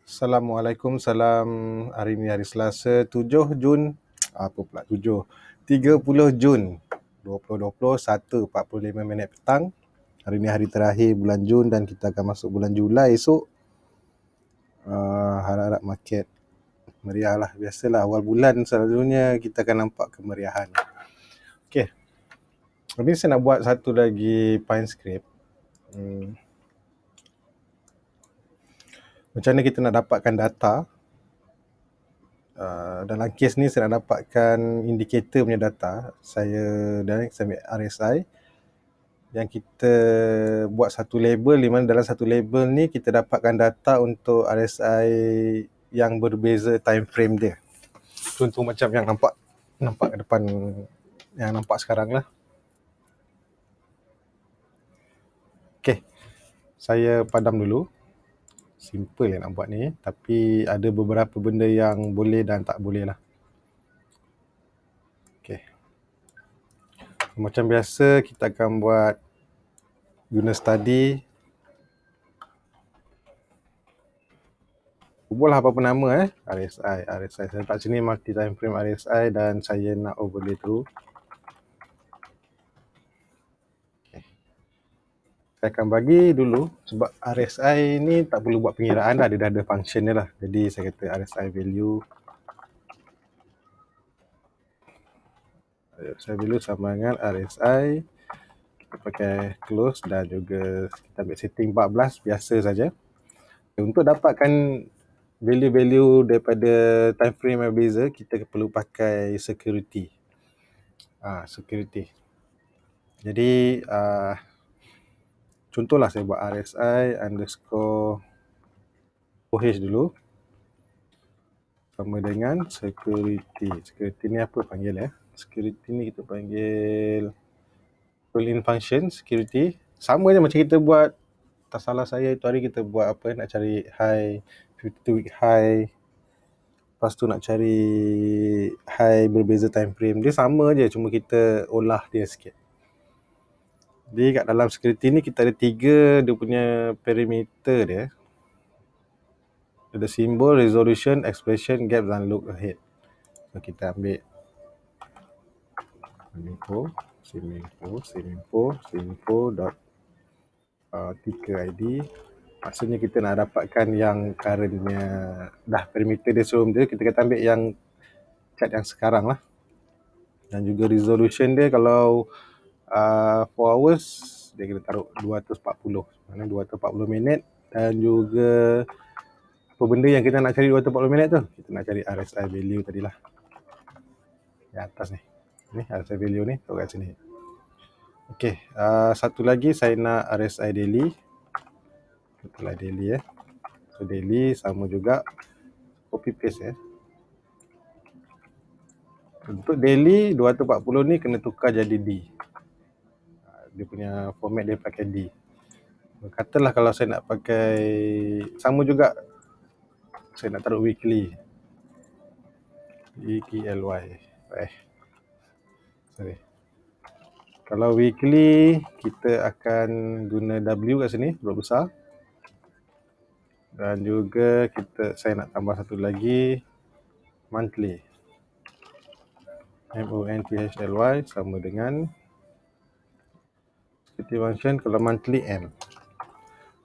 Assalamualaikum, salam. Hari ni hari Selasa, 7 Jun, apa pula 7, 30 Jun 2020, 1:45 petang. Hari ni hari terakhir bulan Jun dan kita akan masuk bulan Julai esok. Harap-harap market meriah lah. Biasalah awal bulan selalunya kita akan nampak kemeriahan. Okey. Hari ni saya nak buat satu lagi Pine script. Macam mana kita nak dapatkan data. Dalam kes ni saya nak dapatkan indikator punya data. Saya ambil RSI yang kita buat satu label, di mana dalam satu label ni kita dapatkan data untuk RSI yang berbeza time frame dia. Contoh macam yang nampak ke depan, yang nampak sekarang lah. Okey, saya padam dulu. Simple yang nak buat ni, tapi ada beberapa benda yang boleh dan tak boleh lah. Okay. Macam biasa kita akan buat guna study. Ubahlah apa-apa nama RSI. Saya letak sini multi time frame RSI dan saya nak overlay through. Okay. Saya akan bagi dulu sebab RSI ni tak perlu buat pengiraan dah, dia dah ada function dia lah. Jadi saya kata RSI value sama dengan RSI. Kita pakai close dan juga kita ambil setting 14 biasa saja. Untuk dapatkan value-value daripada time frame yang berbeza, kita perlu pakai security. Security. Jadi contohlah saya buat RSI underscore OH dulu sama dengan security. Security ni apa panggil security ni kita panggil pull-in function security. Sama je macam kita buat, tak salah saya itu hari kita buat apa, nak cari high 52 week high, lepas tu nak cari high berbeza time frame. Dia sama je, cuma kita olah dia sikit. Jadi kat dalam security ni kita ada 3 dia punya parameter dia. Ada symbol, resolution, expression, gap dan look ahead. So kita ambil siminfo dot ticker ID. Maksudnya kita nak dapatkan yang currentnya dah parameter dia sebelum dia, kita kata ambil yang chart yang sekarang lah. Dan juga resolution dia kalau 4 hours dia kena taruh 240, mana 240 minit. Dan juga apa benda yang kita nak cari 240 minit tu, kita nak cari RSI value tadilah di atas ni. Ni RSI value ni taruh kat sini. Okey, satu lagi saya nak RSI daily. Itulah daily So daily sama juga, copy paste Untuk daily 240 ni kena tukar jadi D. Dia punya format dia pakai D. Katalah kalau saya nak pakai sama juga, saya nak taruh weekly. Sorry. Kalau weekly kita akan guna W kat sini, buat besar. Dan juga saya nak tambah satu lagi monthly. MONTHLY sama dengan security function kalau monthly M.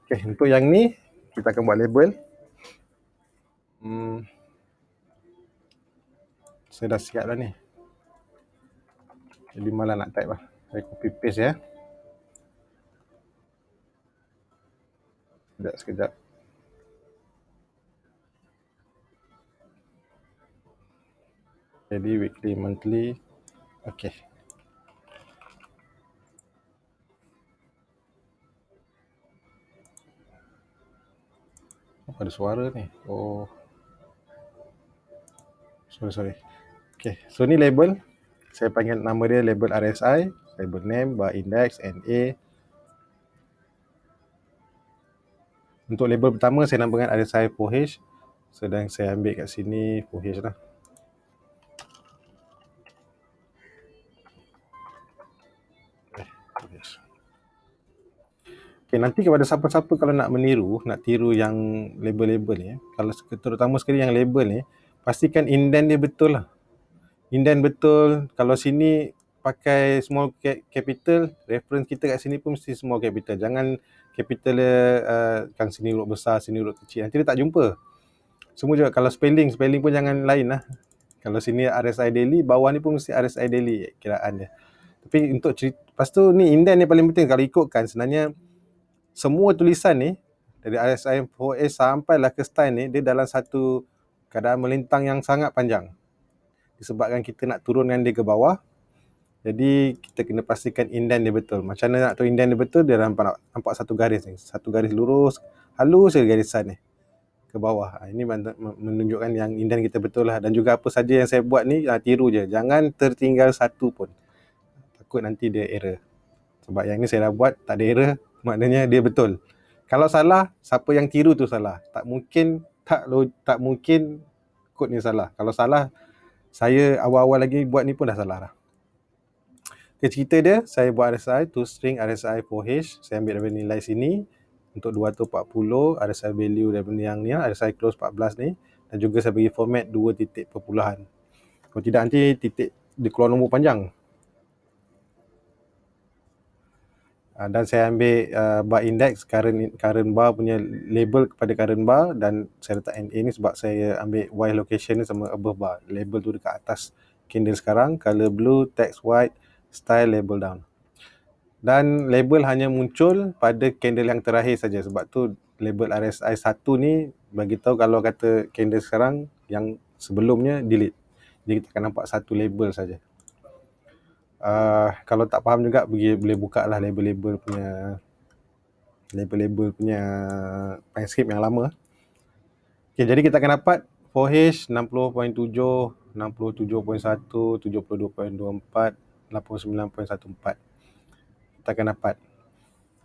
Okay, untuk yang ni kita akan buat label. Saya dah siap dah ni, jadi malah nak type lah. Saya copy paste Sekejap. Jadi weekly, monthly. Okay. Apa ada suara ni? Oh. Sorry. Okay, so ni label. Saya panggil nama dia label RSI, label name, bar index, NA. Untuk label pertama saya namakan RSI 4H. Sedang saya ambil kat sini 4H lah. Okay, nanti kepada siapa-siapa kalau nak meniru, nak tiru yang label-label ni, kalau terutama sekali yang label ni, pastikan indent dia betul lah. Indent betul. Kalau sini pakai small capital, reference kita kat sini pun mesti small capital. Jangan capital dia kan sini huruf besar, sini huruf kecil. Nanti dia tak jumpa. Semua juga kalau spelling pun jangan lain lah. Kalau sini RSI daily, bawah ni pun mesti RSI daily kiraan dia. Tapi untuk cerita, lepas tu ni indent ni paling penting. Kalau ikutkan sebenarnya semua tulisan ni dari RSI 4A sampailah ke style ni, dia dalam satu keadaan melintang yang sangat panjang. Disebabkan kita nak turunkan dia ke bawah, jadi kita kena pastikan indent dia betul. Macam mana nak tahu indent dia betul? Dia nampak satu garis ni, satu garis lurus, halus je garisan ni ke bawah. Ini menunjukkan yang indent kita betul lah. Dan juga apa saja yang saya buat ni, tiru je, jangan tertinggal satu pun, takut nanti dia error. Sebab yang ni saya dah buat tak ada error, maknanya dia betul. Kalau salah, siapa yang tiru tu salah. Tak mungkin kod ni salah. Kalau salah, saya awal-awal lagi buat ni pun dah salah lah. Okay, cerita dia, saya buat RSI, to string RSI 4H. Saya ambil daripada nilai sini untuk 240, RSI value daripada yang ni, RSI close 14 ni. Dan juga saya bagi format 2 titik perpuluhan. Kalau tidak nanti titik dia keluar nombor panjang. Dan saya ambil bar index, current bar punya label kepada current bar, dan saya letak NA ni sebab saya ambil Y location ni sama above bar. Label tu dekat atas candle sekarang, color blue, text white, style label down. Dan label hanya muncul pada candle yang terakhir saja. Sebab tu label RSI 1 ni bagi tahu kalau kata candle sekarang yang sebelumnya delete. Jadi kita akan nampak satu label saja. Kalau tak faham juga boleh buka lah label-label punya transcript yang lama. Okay, jadi kita akan dapat 4H 60.7, 67.1, 72.24, 89.14. Kita akan dapat.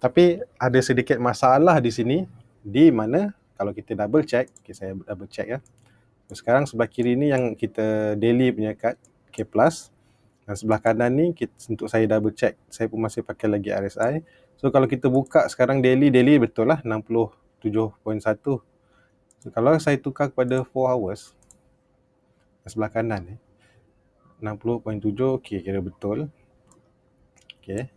Tapi ada sedikit masalah di sini, di mana kalau kita double check, okay, saya double check ya. Sekarang sebelah kiri ni yang kita daily punya card K+. Dan sebelah kanan ni untuk saya double check, saya pun masih pakai lagi RSI. So kalau kita buka sekarang daily betul lah 67.1. So kalau saya tukar kepada 4 hours, sebelah kanan ni 60.7, okay, kira betul. Okay,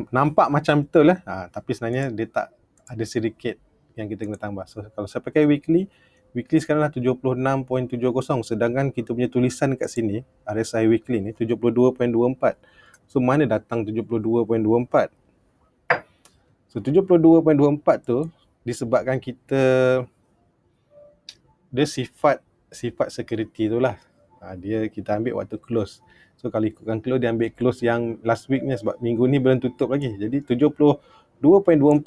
nampak macam betul lah. Tapi sebenarnya dia tak, ada sedikit yang kita kena tambah. So kalau saya pakai weekly sekarang dah 76.70, sedangkan kita punya tulisan kat sini RSI weekly ni 72.24. So mana datang 72.24? So 72.24 tu disebabkan dia sifat security tu lah. Dia kita ambil waktu close. So kalau ikutkan close, dia ambil close yang last weeknya sebab minggu ni belum tutup lagi. Jadi 72.24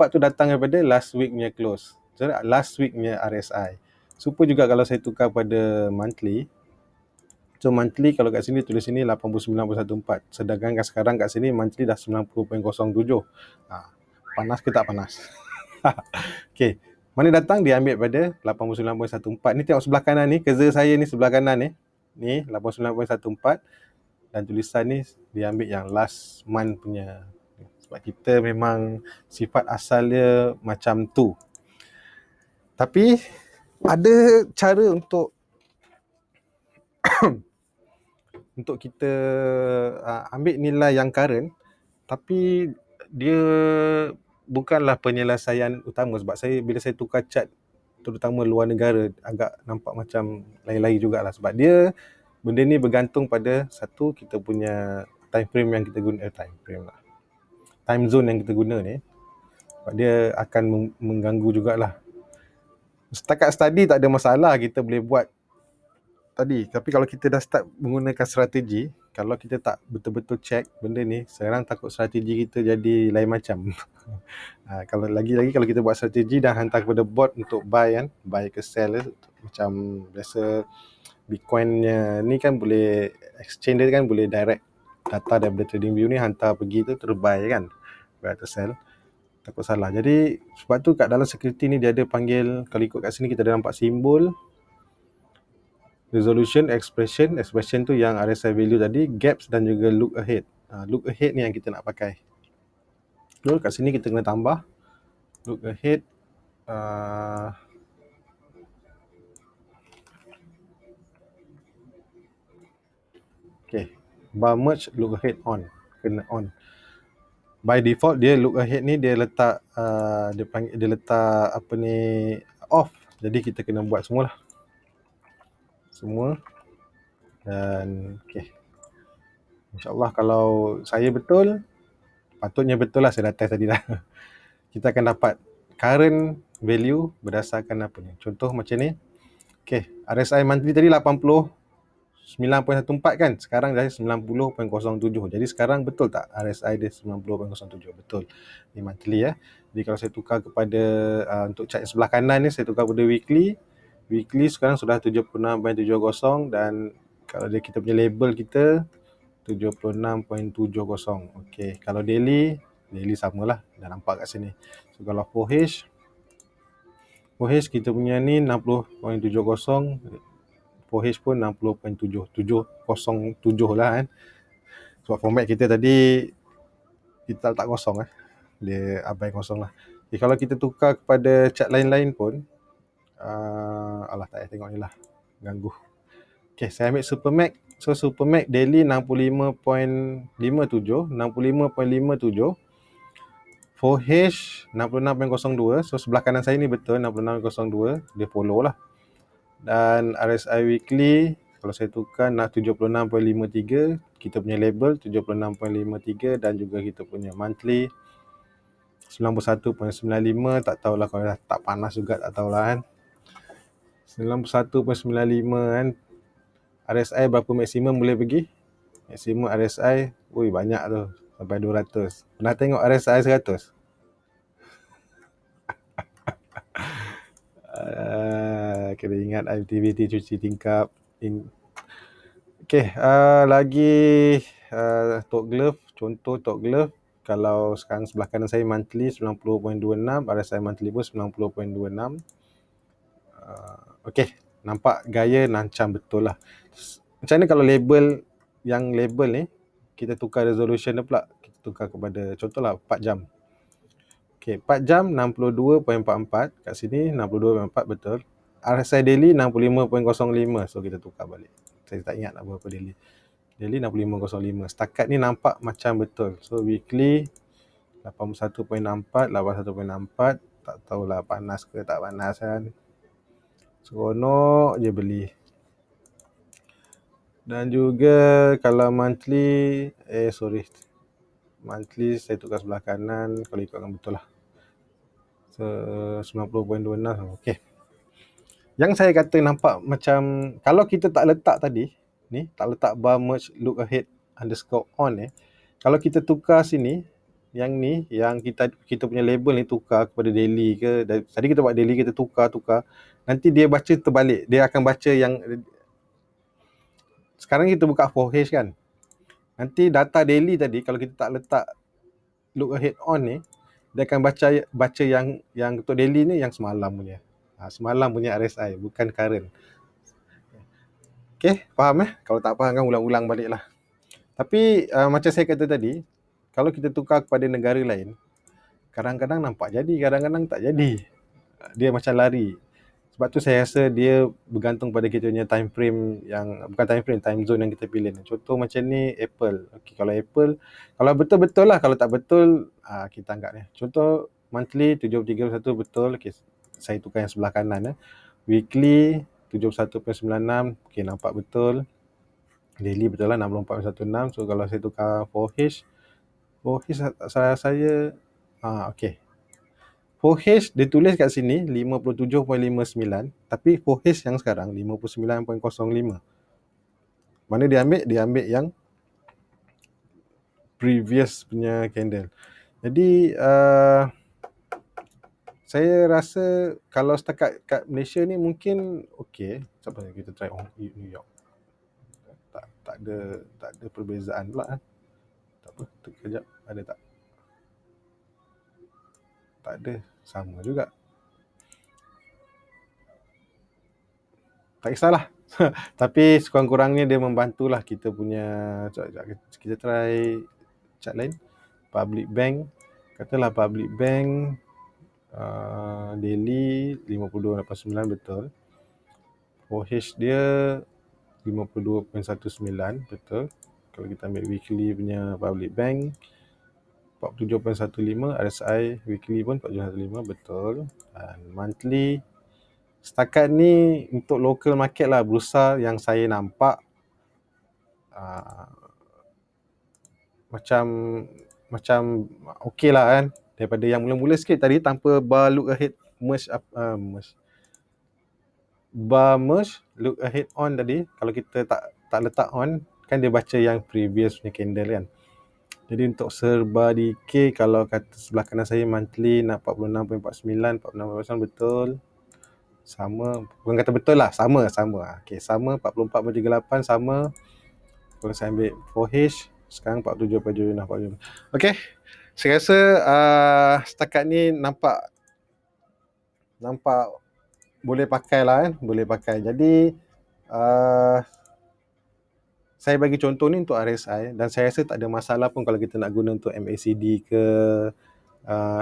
tu datang daripada last weeknya close. So last weeknya RSI. Super juga kalau saya tukar pada monthly. So monthly kalau kat sini tulis sini 89.14. Sedangkan sekarang kat sini monthly dah 90.07. Panas ke tak panas? Okay. Mana datang? Dia ambil pada 89.14. Ni tengok sebelah kanan ni, cursor saya ni sebelah kanan ni. Ni 89.14. Dan tulisan ni dia ambil yang last month punya. Sebab kita memang sifat asal dia macam tu. Tapi ada cara untuk kita ambil nilai yang current, tapi dia bukanlah penyelesaian utama. Sebab bila saya tukar chart terutama luar negara, agak nampak macam lain-lain jugalah. Sebab dia benda ni bergantung pada satu, kita punya time frame yang kita guna, time zone yang kita guna ni. Sebab dia akan mengganggu jugalah. Setakat study tak ada masalah, kita boleh buat tadi. Tapi kalau kita dah start menggunakan strategi, kalau kita tak betul-betul check benda ni, sekarang takut strategi kita jadi lain macam. Kalau lagi-lagi kalau kita buat strategi dan hantar kepada bot untuk buy ke sell, macam biasa Bitcoinnya ni kan boleh, exchange dia kan boleh direct data daripada TradingView ni hantar pergi tu terus buy kan, buy atau sell. Takut salah. Jadi sebab tu kat dalam security ni dia ada panggil, kalau ikut kat sini kita ada nampak simbol resolution, expression tu yang RSI value tadi, gaps dan juga look ahead. Look ahead ni yang kita nak pakai. betul. Kat sini kita kena tambah look ahead. Okay, bar merge look ahead on, kena on. By default dia look ahead ni dia letak dia letak apa ni, off. Jadi kita kena buat semua dan okay. InsyaAllah kalau saya betul, patutnya betul lah, saya dah test tadi dah. Kita akan dapat current value berdasarkan apa ni. Contoh macam ni. Okay, RSI monthly tadi 89.14 kan, sekarang dah 90.07. Jadi sekarang betul tak RSI dia 90.07? Betul. Ni monthly ya. Jadi kalau saya tukar kepada untuk chart sebelah kanan ni, saya tukar kepada weekly. Weekly sekarang sudah 76.70 dan kalau dia kita punya label kita 76.70. Okey, kalau daily samalah, dah nampak kat sini. So kalau 4H kita punya ni 60.70, 4H pun 60.707 lah kan. Sebab format kita tadi kita letak kosong dia abai kosong lah. Okay, kalau kita tukar kepada chart lain-lain pun alah tak payah tengok ni lah, ganggu. Okay, saya ambil Supermac. So Supermac daily 65.57, 65.57. 4H 66.02. So sebelah kanan saya ni betul 66.02, dia follow lah. Dan RSI weekly kalau saya tukar 76.53, kita punya label 76.53 dan juga kita punya monthly 91.95. tak tahulah, kalau dah tak panas juga tak tahulah kan. 91.95 kan. RSI berapa maksimum boleh pergi? Maksimum RSI, banyak tu, sampai 200. Pernah tengok RSI 100? Kena ingat aktiviti cuci tingkap. Okay, lagi top glove. Contoh top glove, kalau sekarang sebelah kanan saya monthly 90.26, RSI monthly pun 90.26. Okay, nampak gaya macam betul lah. Macam mana kalau label ni kita tukar resolution dia pula, kita tukar kepada contohlah 4 jam. Okay, 4 jam 62.44, kat sini 62.44 betul. RSI daily 65.05, so kita tukar balik. Saya tak ingat lah berapa daily. Daily 65.05. Setakat ni nampak macam betul. So weekly 81.64, 81.64. Tak tahulah panas ke tak panas kan. Seronok je beli. Dan juga kalau monthly, monthly saya tukar sebelah kanan, kalau ikutkan betul lah. So 90.26. Okay. Yang saya kata nampak macam, kalau kita tak letak tadi ni, tak letak bar merge look ahead underscore on kalau kita tukar sini, yang ni, yang kita punya label ni tukar kepada daily ke, tadi kita buat daily, kita tukar, nanti dia baca terbalik. Dia akan baca yang sekarang kita buka 4H kan, nanti data daily tadi kalau kita tak letak look ahead on ni, dia akan baca yang untuk daily ni yang semalam punya. Semalam punya RSI, bukan current. Okay, faham Kalau tak faham kan ulang-ulang balik lah. Tapi macam saya kata tadi, kalau kita tukar kepada negara lain, kadang-kadang nampak jadi, kadang-kadang tak jadi. Dia macam lari. Sebab tu saya rasa dia bergantung pada kita punya time frame, yang bukan time frame, time zone yang kita pilih. Contoh macam ni Apple. Okay, kalau Apple, kalau betul-betul lah, kalau tak betul kita anggap ni. Contoh monthly 73.1 betul. Okay, saya tukar yang sebelah kanan Weekly 71.96. Okay, nampak betul. Daily betul lah 64.16. So kalau saya tukar 4H saya okay, 4H dia tulis kat sini 57.59, tapi 4H yang sekarang 59.05. Mana dia ambil yang previous punya candle. Jadi saya rasa kalau setakat kat Malaysia ni mungkin okey. Sampai kita try New York. Tak ada perbezaan pula Tak apa, kejap ada tak? Tak ada, sama juga. Tak kisahlah. Tapi sekurang-kurangnya dia membantulah kita punya. Kita try chart lain. Public Bank. Katalah public bank daily 52.89 betul. OH dia 52.19 betul. Kalau kita ambil weekly punya public bank 47.15, RSI weekly pun 47.15 betul. Dan monthly setakat ni untuk local market lah, bursa yang saya nampak macam okey lah kan, daripada yang mula-mula sikit tadi tanpa bar look ahead merge look ahead on tadi. Kalau kita tak letak on kan dia baca yang previous punya candle kan. Jadi untuk serba decay, kalau kata sebelah kanan saya monthly nak 46.49, 46.49 betul. Sama, bukan kata betul lah, sama. Okey, sama 44.38 sama. Kalau saya ambil 4H sekarang 47.46. Okey. Saya rasa setakat ni nampak boleh pakai lah kan, boleh pakai. Jadi saya bagi contoh ni untuk RSI dan saya rasa tak ada masalah pun kalau kita nak guna untuk MACD ke,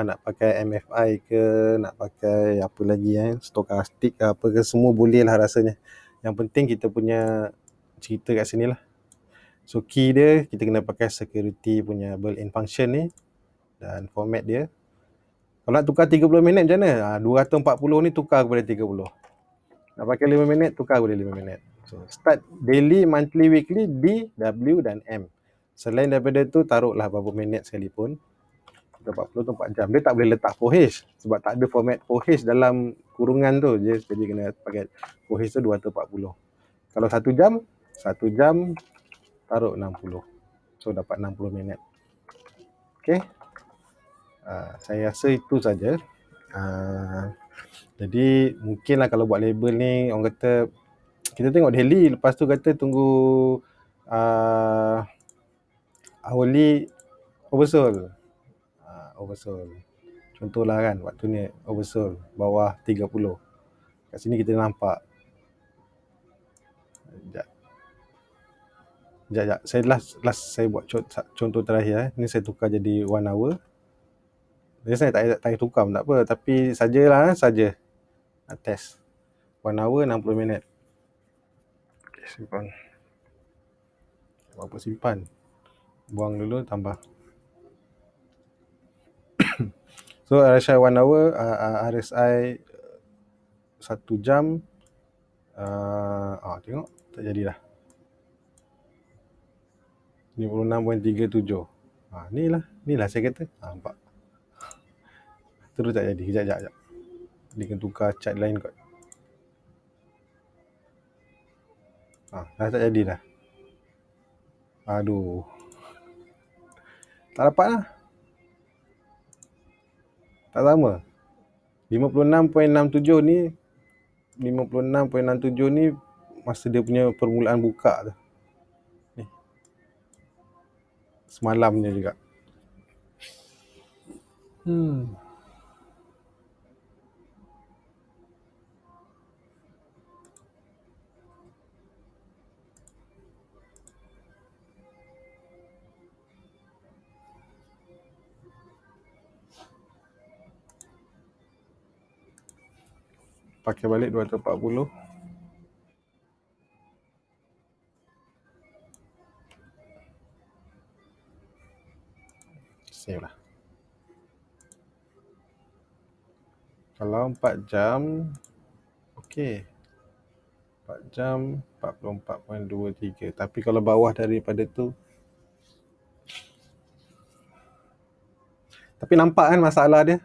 nak pakai MFI ke, nak pakai apa lagi stokastik ke apa ke, semua boleh lah rasanya. Yang penting kita punya cerita kat sini lah. So key dia kita kena pakai security punya built-in function ni dan format dia. Kalau nak tukar 30 minit macam mana? 240 ni tukar kepada 30. Nak pakai 5 minit tukar kepada 5 minit. So start daily, monthly, weekly, D, W dan M. Selain daripada tu taruhlah berapa minit sekalipun. 40 tu 4 jam. Dia tak boleh letak 4H sebab tak ada format 4H dalam kurungan tu. Jadi kena pakai 4H tu 240. Kalau 1 jam taruh 60. So dapat 60 minit. Okay. Saya rasa itu saja. Jadi mungkinlah kalau buat label ni orang kata kita tengok daily, lepas tu kata tunggu hourly oversold. Contohlah kan waktu ni oversold bawah 30. Kat sini kita nampak. Sekejap. Saya last saya buat contoh terakhir. Ni saya tukar jadi 1 hour. Jadi saya tak payah tukar pun tak apa, tapi saja. Nak test. 1 hour 60 minit. Okay, simpan. Berapa simpan? Buang dulu, tambah. So RSI 1 hour, RSI 1 jam. Tengok, tak jadilah. 56.37. Ni lah saya kata. Nampak. Terus tak jadi. Kejap. Dia kena tukar chart lain kot. Dah tak jadi dah. Aduh. Tak dapat lah. Tak sama. 56.67 ni masa dia punya permulaan buka tu. Ni. Semalamnya juga. Pakai balik 240. Save lah. Kalau 4 jam, okey. 4 jam 44.23. Tapi kalau bawah daripada tu, tapi nampak kan masalah dia.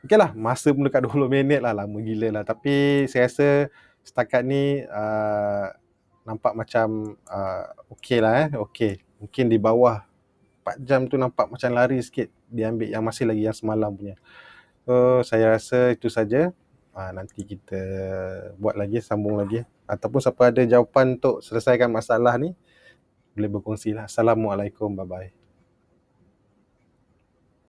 Okey lah, masa pun dekat 20 minit lah, lama gila lah. Tapi saya rasa setakat ni nampak macam okey lah okey. Mungkin di bawah 4 jam tu nampak macam lari sikit. Dia ambil yang masih lagi yang semalam punya. So saya rasa itu saja. Nanti kita buat lagi, sambung lagi. Ataupun siapa ada jawapan untuk selesaikan masalah ni, boleh berkongsi lah. Assalamualaikum, bye-bye.